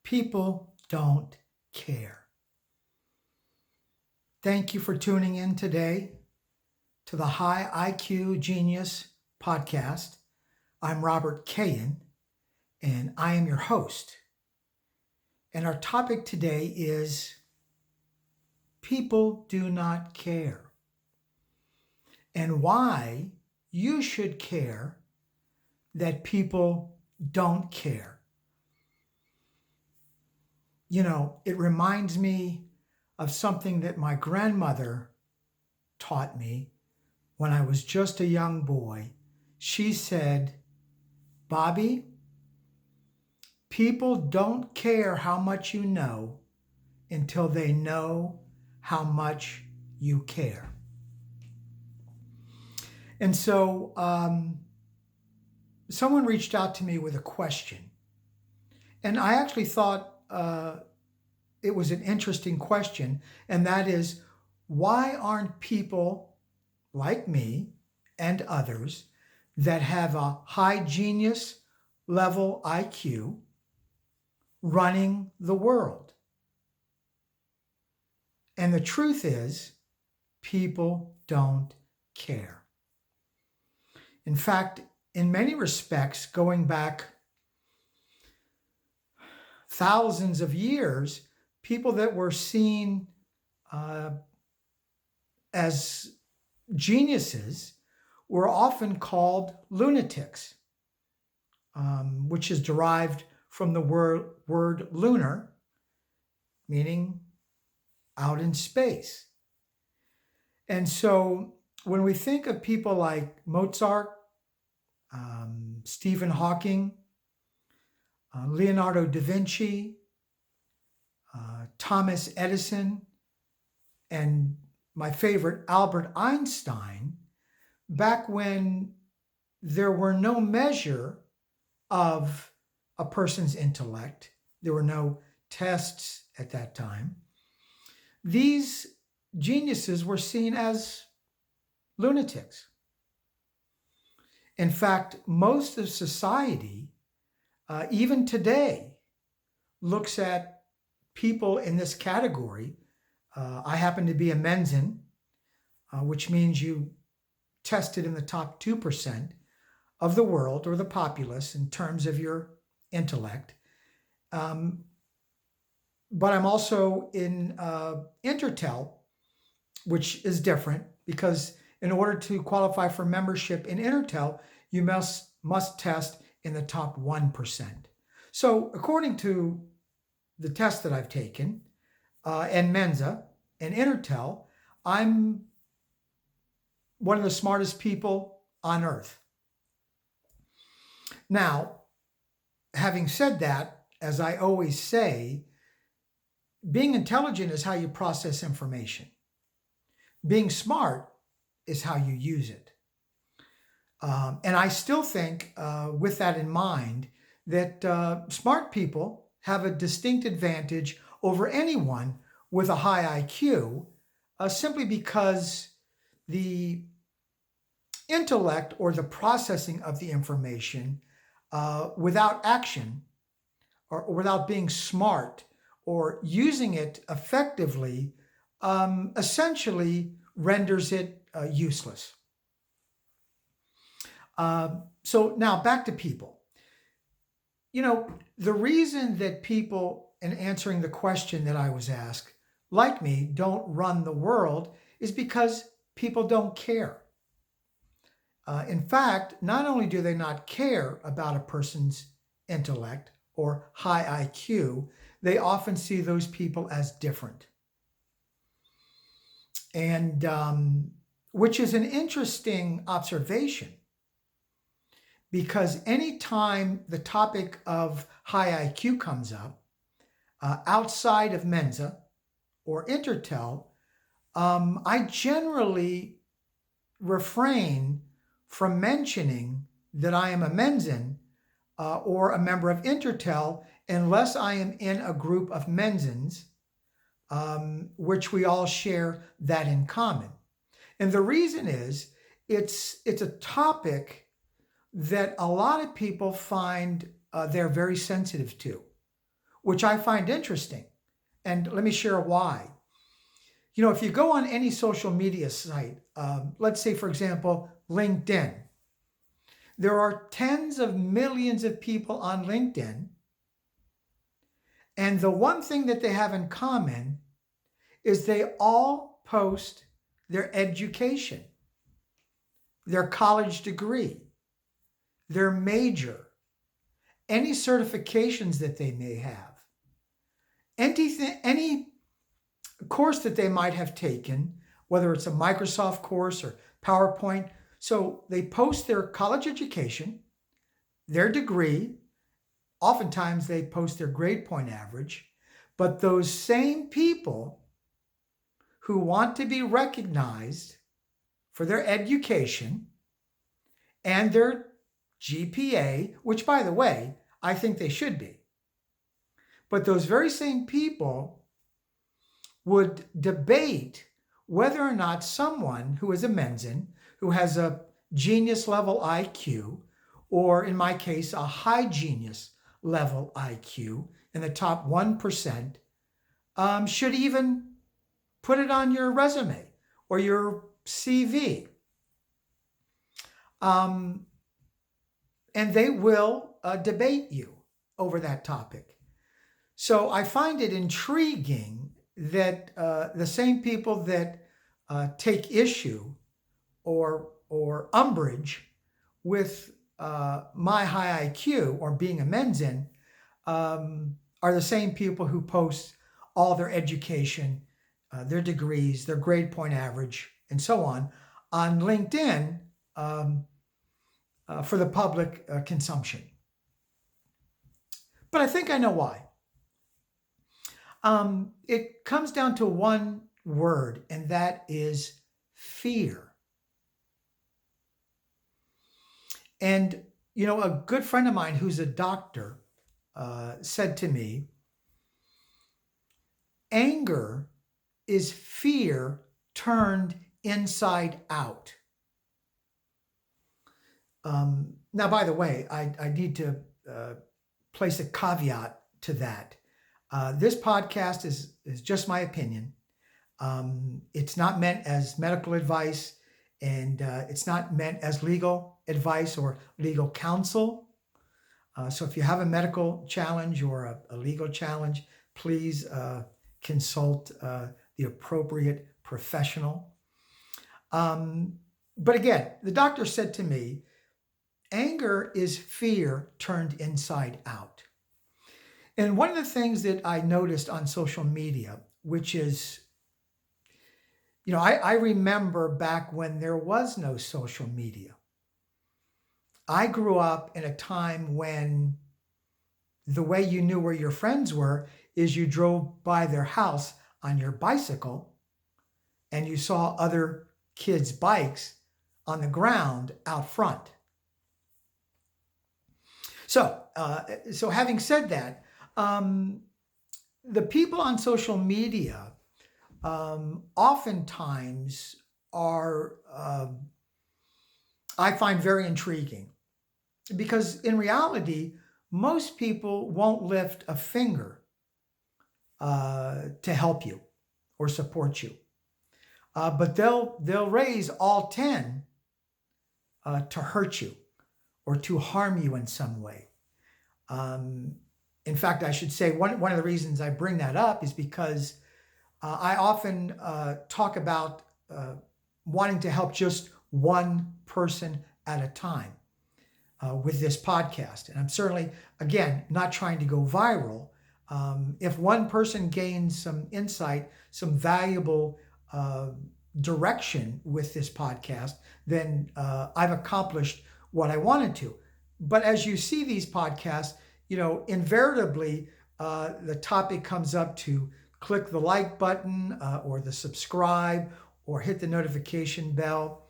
People don't care. Thank you for tuning in today to the High IQ Genius podcast. I'm Robert Kayan, and I am your host. And our topic today is people do not care, and why you should care that people don't care. You know, it reminds me of something that my grandmother taught me when I was just a young boy. She said, "Bobby, people don't care how much you know until they know how much you care." And so someone reached out to me with a question. And I actually thought it was an interesting question. And that is, why aren't people like me and others that have a high genius level IQ running the world? And the truth is, people don't care. In fact, in many respects, going back thousands of years, people that were seen as geniuses were often called lunatics, which is derived from the word lunar, meaning out in space. And so when we think of people like Mozart, Stephen Hawking, Leonardo da Vinci, Thomas Edison, and my favorite, Albert Einstein, back when there were no measure of a person's intellect, there were no tests at that time, these geniuses were seen as lunatics. In fact, most of society, even today, looks at people in this category. I happen to be a Mensan, which means you tested in the top 2% of the world or the populace in terms of your intellect. But I'm also in Intertel, which is different because in order to qualify for membership in Intertel, you must test in the top 1%. So according to the test that I've taken, and Mensa and Intertel, I'm one of the smartest people on earth. Now, having said that, as I always say, being intelligent is how you process information. Being smart is how you use it. And I still think, with that in mind, that smart people have a distinct advantage over anyone with a high IQ, simply because the intellect or the processing of the information without action or without being smart or using it effectively essentially renders it useless. So now back to people. You know, the reason that people, in answering the question that I was asked, like me, don't run the world is because people don't care. In fact, not only do they not care about a person's intellect or high IQ, they often see those people as different. And which is an interesting observation, because anytime the topic of high IQ comes up, outside of Mensa or Intertel, I generally refrain from mentioning that I am a Mensan or a member of Intertel unless I am in a group of Mensans, which we all share that in common. And the reason is it's a topic that a lot of people find they're very sensitive to. which I find interesting. And let me share why. If you go on any social media site, let's say, for example, LinkedIn, there are tens of millions of people on LinkedIn. And the one thing that they have in common is they all post their education, their college degree, their major, any certifications that they may have, any course that they might have taken, whether it's a Microsoft course or PowerPoint. So they post their college education, their degree. Oftentimes they post their grade point average, but those same people who want to be recognized for their education and their GPA, which, by the way, I think they should be. But those very same people would debate whether or not someone who is a Mensa, who has a genius level IQ, or in my case, a high genius level IQ in the top 1%, should even put it on your resume or your CV. And they will debate you over that topic. So I find it intriguing that the same people that take issue or umbrage with my high IQ or being a Mensa are the same people who post all their education, their degrees, their grade point average, and so on LinkedIn for the public consumption. But I think I know why. It comes down to one word, and that is fear. And, a good friend of mine who's a doctor said to me, anger is fear turned inside out. Now, by the way, I need to place a caveat to that. This podcast is just my opinion. It's not meant as medical advice, and it's not meant as legal advice or legal counsel. So if you have a medical challenge or a legal challenge, please consult the appropriate professional. But again, the doctor said to me, anger is fear turned inside out. And one of the things that I noticed on social media, which is, I remember back when there was no social media. I grew up in a time when the way you knew where your friends were is you drove by their house on your bicycle and you saw other kids' bikes on the ground out front. So having said that, the people on social media oftentimes are, I find very intriguing, because in reality, most people won't lift a finger to help you or support you, but they'll raise all 10 to hurt you or to harm you in some way. In fact, I should say one of the reasons I bring that up is because I often talk about wanting to help just one person at a time with this podcast. And I'm certainly, again, not trying to go viral. If one person gains some insight, some valuable direction with this podcast, then I've accomplished what I wanted to. But as you see these podcasts, invariably the topic comes up to click the like button or the subscribe or hit the notification bell.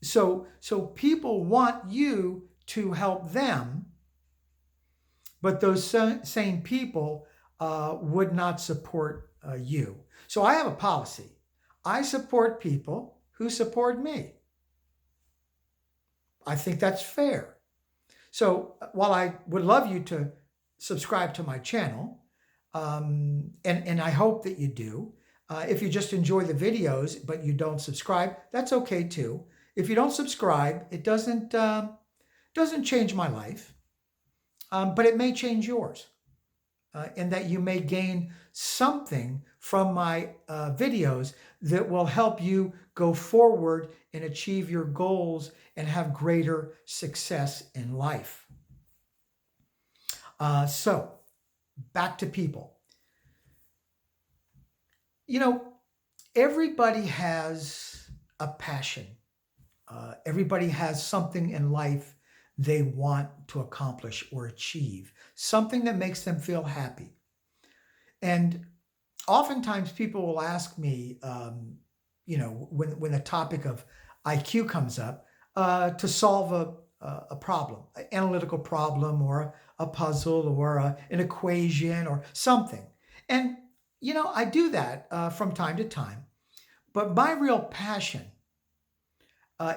So people want you to help them, but those same people would not support you. So I have a policy. I support people who support me. I think that's fair. So while I would love you to subscribe to my channel. And I hope that you do. If you just enjoy the videos but you don't subscribe, that's okay too. If you don't subscribe, it doesn't change my life, but it may change yours, in that you may gain something from my videos that will help you go forward and achieve your goals and have greater success in life. So, back to people. You know, everybody has a passion. Everybody has something in life they want to accomplish or achieve, something that makes them feel happy. And oftentimes people will ask me, when the topic of IQ comes up, to solve a problem, an analytical problem or a puzzle or an equation or something. And, I do that from time to time. But my real passion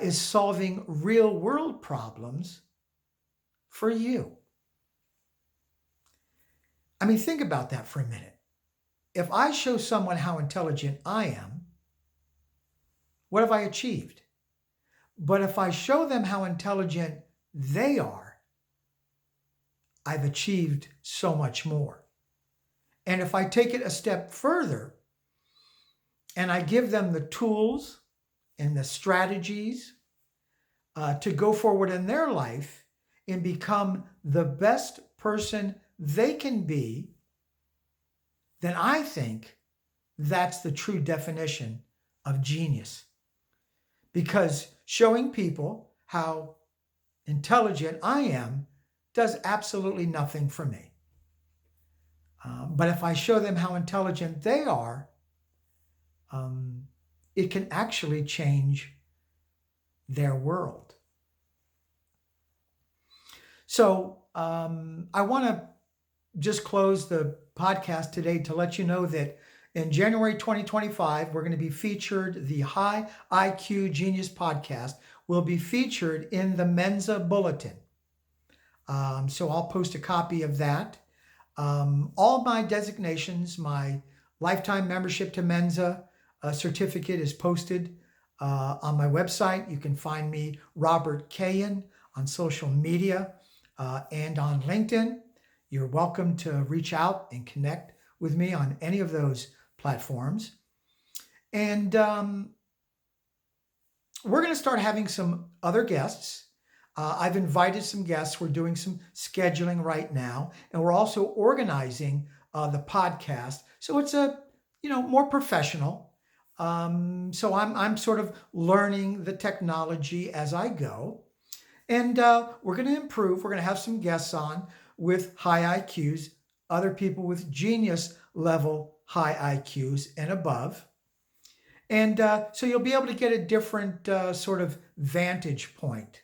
is solving real world problems for you. I mean, think about that for a minute. If I show someone how intelligent I am, what have I achieved? But if I show them how intelligent they are, I've achieved so much more. And if I take it a step further and I give them the tools and the strategies to go forward in their life and become the best person they can be, then I think that's the true definition of genius. Because showing people how intelligent I am does absolutely nothing for me. But if I show them how intelligent they are, it can actually change their world. So I want to just close the podcast today to let you know that in January 2025, we're going to be featured, the High IQ Genius podcast will be featured in the Mensa Bulletin. So I'll post a copy of that. All my designations, my lifetime membership to Mensa certificate is posted on my website. You can find me, Robert Kayan, on social media and on LinkedIn. You're welcome to reach out and connect with me on any of those platforms. And we're going to start having some other guests. I've invited some guests. We're doing some scheduling right now, and we're also organizing the podcast. So it's more professional. So I'm sort of learning the technology as I go. And we're going to improve. We're going to have some guests on with high IQs, other people with genius level high IQs and above. And so you'll be able to get a different sort of vantage point.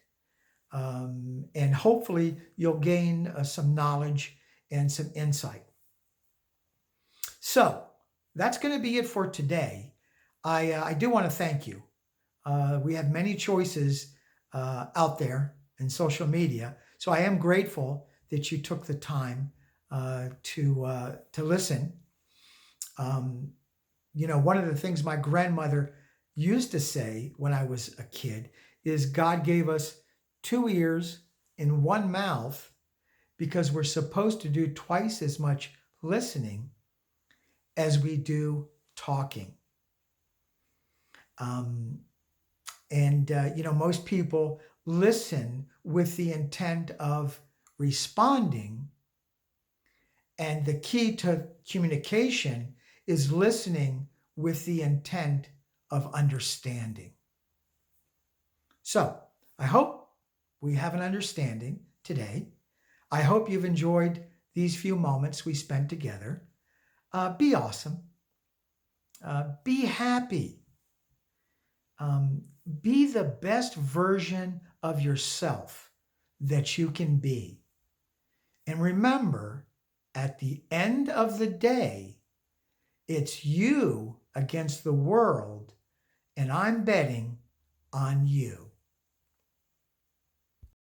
And hopefully you'll gain some knowledge and some insight. So that's going to be it for today. I do want to thank you. We have many choices out there in social media. So I am grateful that you took the time to listen. One of the things my grandmother used to say when I was a kid is God gave us 2 ears and 1 mouth because we're supposed to do twice as much listening as we do talking. Most people listen with the intent of responding. And the key to communication is listening with the intent of understanding. So I hope we have an understanding today. I hope you've enjoyed these few moments we spent together. Be awesome. Be happy. Be the best version of yourself that you can be. And remember, at the end of the day, it's you against the world, and I'm betting on you.